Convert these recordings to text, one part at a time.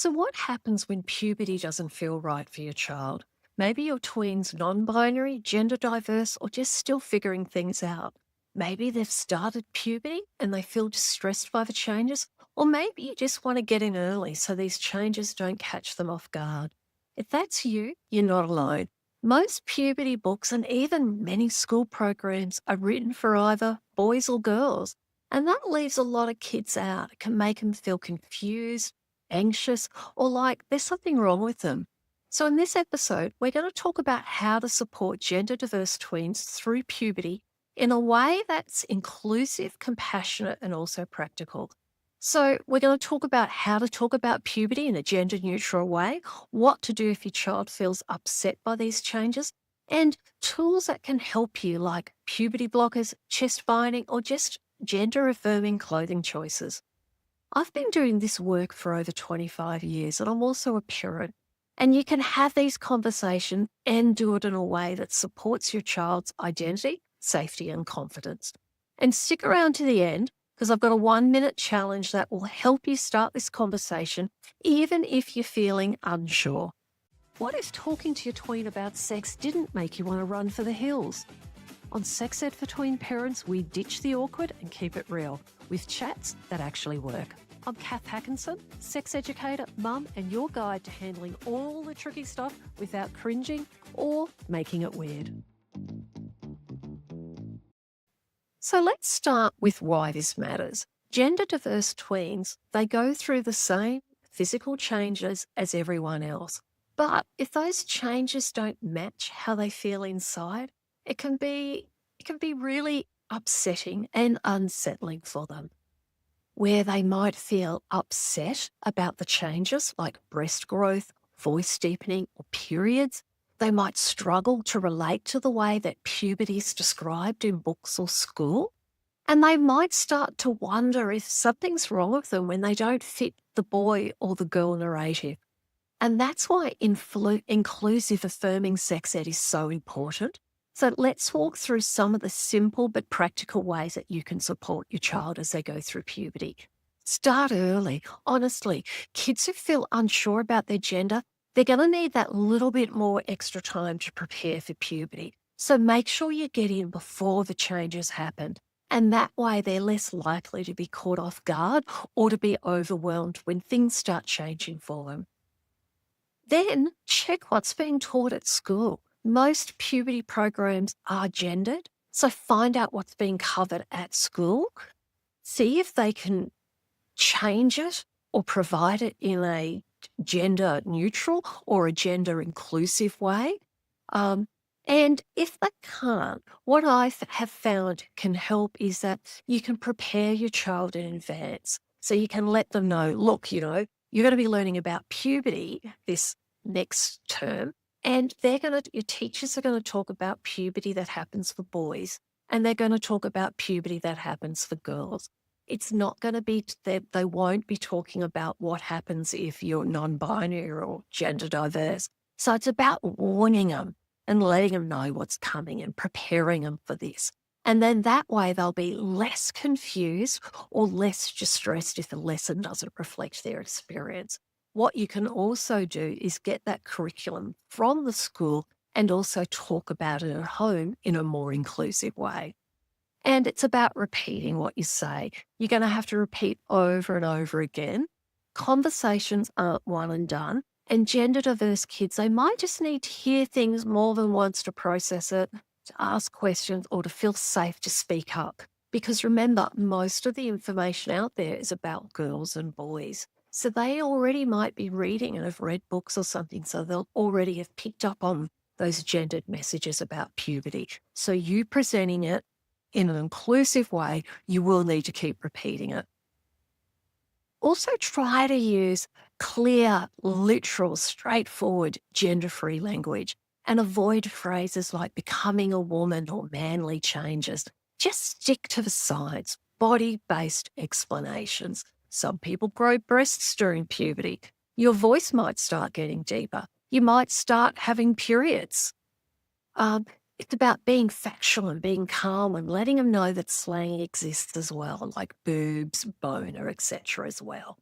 So, what happens when puberty doesn't feel right for your child? Maybe your tween's non binary, gender diverse, or just still figuring things out. Maybe they've started puberty and they feel distressed by the changes, or maybe you just want to get in early so these changes don't catch them off guard. If that's you, you're not alone. Most puberty books and even many school programs are written for either boys or girls, and that leaves a lot of kids out. It can make them feel confused, anxious, or like there's something wrong with them. So, in this episode, we're going to talk about how to support gender diverse tweens through puberty in a way that's inclusive, compassionate, and also practical. So, we're going to talk about how to talk about puberty in a gender neutral way, what to do if your child feels upset by these changes, and tools that can help you, like puberty blockers, chest binding, or just gender affirming clothing choices. I've been doing this work for over 25 years and I'm also a parent. And you can have these conversations and do it in a way that supports your child's identity, safety, and confidence. And stick around to the end because I've got a 1 minute challenge that will help you start this conversation, even if you're feeling unsure. What if talking to your tween about sex didn't make you want to run for the hills? On Sex Ed for Tween Parents, we ditch the awkward and keep it real with chats that actually work. I'm Cath Hakanson, sex educator, mum, and your guide to handling all the tricky stuff without cringing or making it weird. So let's start with why this matters. Gender diverse tweens, they go through the same physical changes as everyone else. But if those changes don't match how they feel inside, it can be really upsetting and unsettling for them. Where they might feel upset about the changes like breast growth, voice deepening, or periods, they might struggle to relate to the way that puberty is described in books or school. And they might start to wonder if something's wrong with them when they don't fit the boy or the girl narrative. And that's why inclusive affirming sex ed is so important. So let's walk through some of the simple but practical ways that you can support your child as they go through puberty. Start early. Honestly, kids who feel unsure about their gender, they're going to need that little bit more extra time to prepare for puberty. So make sure you get in before the changes happen. And that way they're less likely to be caught off guard or to be overwhelmed when things start changing for them. Then check what's being taught at school. Most puberty programs are gendered, so find out what's being covered at school. See if they can change it or provide it in a gender neutral or a gender inclusive way. And if they can't, what I have found can help is that you can prepare your child in advance. So you can let them know, look, you're going to be learning about puberty this next term, and your teachers are going to talk about puberty that happens for boys, and they're going to talk about puberty that happens for girls. It's not going to be, they won't be talking about what happens if you're non-binary or gender diverse. So it's about warning them and letting them know what's coming and preparing them for this. And then that way they'll be less confused or less distressed if the lesson doesn't reflect their experience. What you can also do is get that curriculum from the school and also talk about it at home in a more inclusive way. And it's about repeating what you say. You're going to have to repeat over and over again. Conversations aren't one and done. And gender diverse kids, they might just need to hear things more than once to process it, to ask questions, or to feel safe to speak up. Because remember, most of the information out there is about girls and boys. So they already might be reading and have read books or something, so they'll already have picked up on those gendered messages about puberty. So you presenting it in an inclusive way, you will need to keep repeating it. Also try to use clear, literal, straightforward, gender-free language and avoid phrases like becoming a woman or manly changes. Just stick to the science, body-based explanations. Some people grow breasts during puberty. Your voice might start getting deeper. You might start having periods. It's about being factual and being calm and letting them know that slang exists as well, like boobs, boner, etc. as well.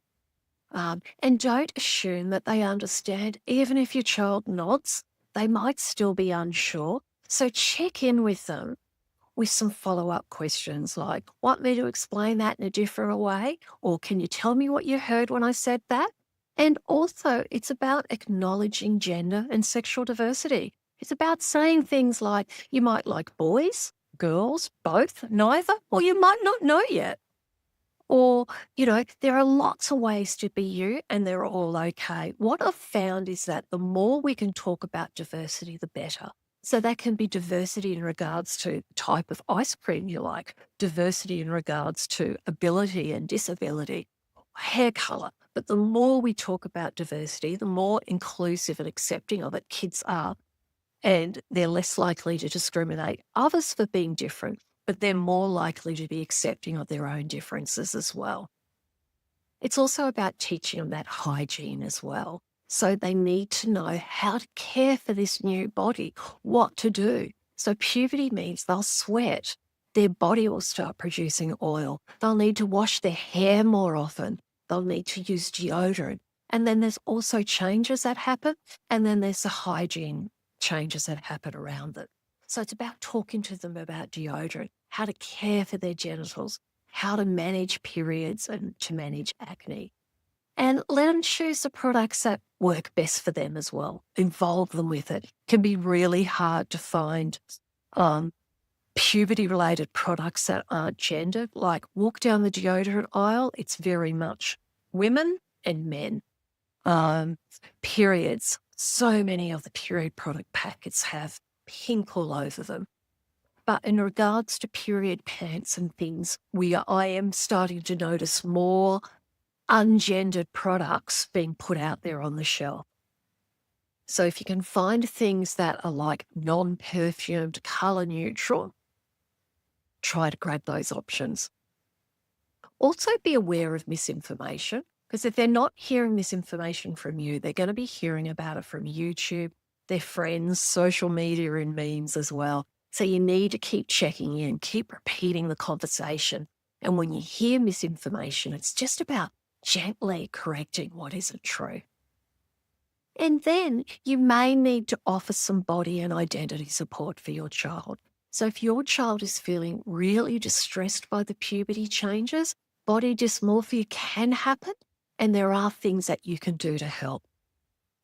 And don't assume that they understand. Even if your child nods, they might still be unsure. So check in with them with some follow-up questions like, want me to explain that in a different way? Or can you tell me what you heard when I said that? And also, it's about acknowledging gender and sexual diversity. It's about saying things like, you might like boys, girls, both, neither, or you might not know yet. Or, there are lots of ways to be you and they're all okay. What I've found is that the more we can talk about diversity, the better. So that can be diversity in regards to type of ice cream you like, diversity in regards to ability and disability, hair color. But the more we talk about diversity, the more inclusive and accepting of it kids are, and they're less likely to discriminate others for being different, but they're more likely to be accepting of their own differences as well. It's also about teaching them that hygiene as well. So they need to know how to care for this new body, what to do. So puberty means they'll sweat. Their body will start producing oil. They'll need to wash their hair more often. They'll need to use deodorant. And then there's also changes that happen. And then there's the hygiene changes that happen around it. So it's about talking to them about deodorant, how to care for their genitals, how to manage periods and to manage acne. And let them choose the products that work best for them as well. Involve them with it. It can be really hard to find puberty-related products that aren't gendered. Like walk down the deodorant aisle, it's very much women and men. Periods. So many of the period product packets have pink all over them. But in regards to period pants and things, I am starting to notice more ungendered products being put out there on the shelf. So if you can find things that are like non-perfumed, color neutral, try to grab those options. Also be aware of misinformation, because if they're not hearing misinformation from you, they're going to be hearing about it from YouTube, their friends, social media and memes as well. So you need to keep checking in, keep repeating the conversation. And when you hear misinformation, it's just about gently correcting what isn't true. And then you may need to offer some body and identity support for your child. So if your child is feeling really distressed by the puberty changes, body dysmorphia can happen, and there are things that you can do to help.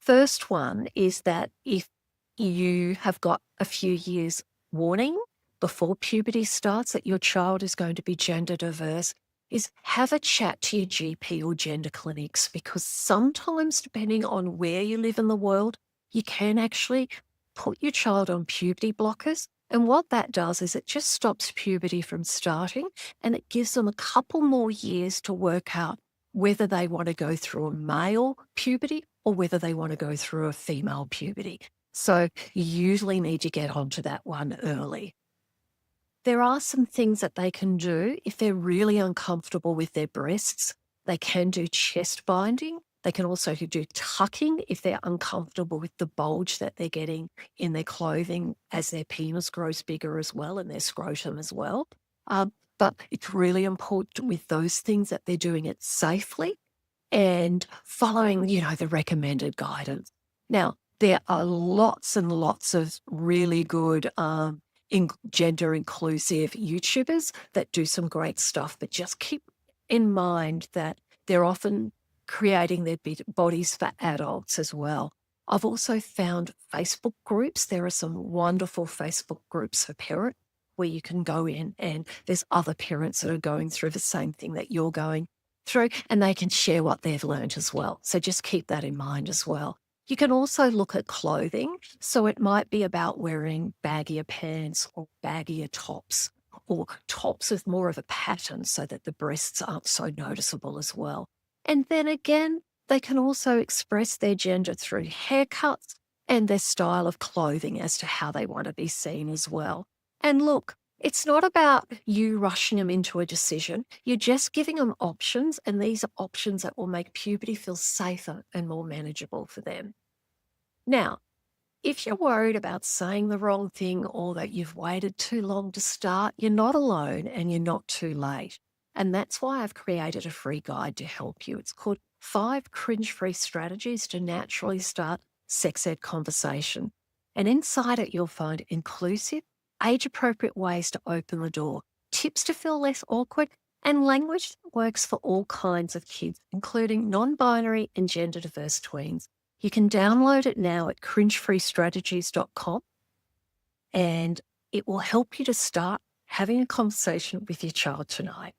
First one is that if you have got a few years warning before puberty starts that your child is going to be gender diverse, is have a chat to your GP or gender clinics, because sometimes, depending on where you live in the world, you can actually put your child on puberty blockers. And what that does is it just stops puberty from starting, and it gives them a couple more years to work out whether they want to go through a male puberty or whether they want to go through a female puberty. So you usually need to get onto that one early. There are some things that they can do if they're really uncomfortable with their breasts. They can do chest binding. They can also do tucking if they're uncomfortable with the bulge that they're getting in their clothing as their penis grows bigger as well and their scrotum as well. But it's really important with those things that they're doing it safely and following, the recommended guidance. Now, there are lots and lots of really good gender inclusive YouTubers that do some great stuff, but just keep in mind that they're often creating their bodies for adults as well. I've also found Facebook groups. There are some wonderful Facebook groups for parents where you can go in and there's other parents that are going through the same thing that you're going through, and they can share what they've learned as well. So just keep that in mind as well. You can also look at clothing. So it might be about wearing baggier pants or baggier tops, or tops with more of a pattern so that the breasts aren't so noticeable as well. And then again, they can also express their gender through haircuts and their style of clothing as to how they want to be seen as well. And look, it's not about you rushing them into a decision. You're just giving them options, and these are options that will make puberty feel safer and more manageable for them. Now, if you're worried about saying the wrong thing or that you've waited too long to start, you're not alone and you're not too late. And that's why I've created a free guide to help you. It's called 5 cringe-free strategies to naturally start sex ed conversation. And inside it, you'll find inclusive, age-appropriate ways to open the door, tips to feel less awkward, and language that works for all kinds of kids, including non-binary and gender-diverse tweens. You can download it now at cringe-freestrategies.com, and it will help you to start having a conversation with your child tonight.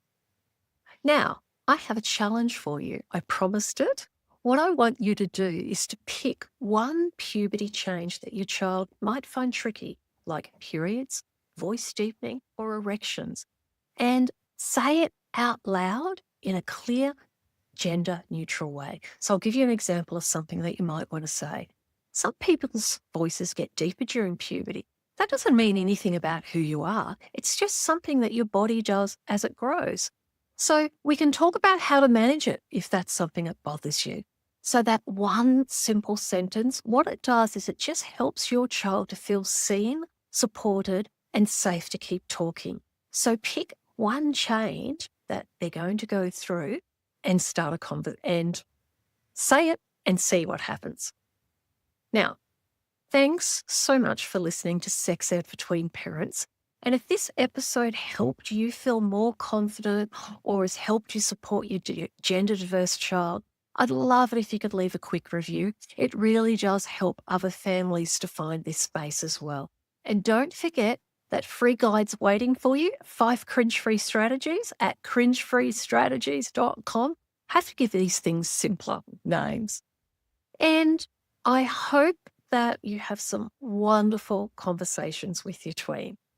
Now, I have a challenge for you. I promised it. What I want you to do is to pick one puberty change that your child might find tricky, like periods, voice deepening, or erections, and say it out loud in a clear, gender-neutral way. So I'll give you an example of something that you might want to say. Some people's voices get deeper during puberty. That doesn't mean anything about who you are. It's just something that your body does as it grows. So we can talk about how to manage it if that's something that bothers you. So that one simple sentence, what it does is it just helps your child to feel seen, supported, and safe to keep talking. So pick one change that they're going to go through and start a conversation and say it and see what happens. Now, thanks so much for listening to Sex Ed for Tween Parents. And if this episode helped you feel more confident or has helped you support your gender-diverse child, I'd love it if you could leave a quick review. It really does help other families to find this space as well. And don't forget that free guide's waiting for you, 5 cringe-free strategies at cringe-freestrategies.com. Have to give these things simpler names. And I hope that you have some wonderful conversations with your tween.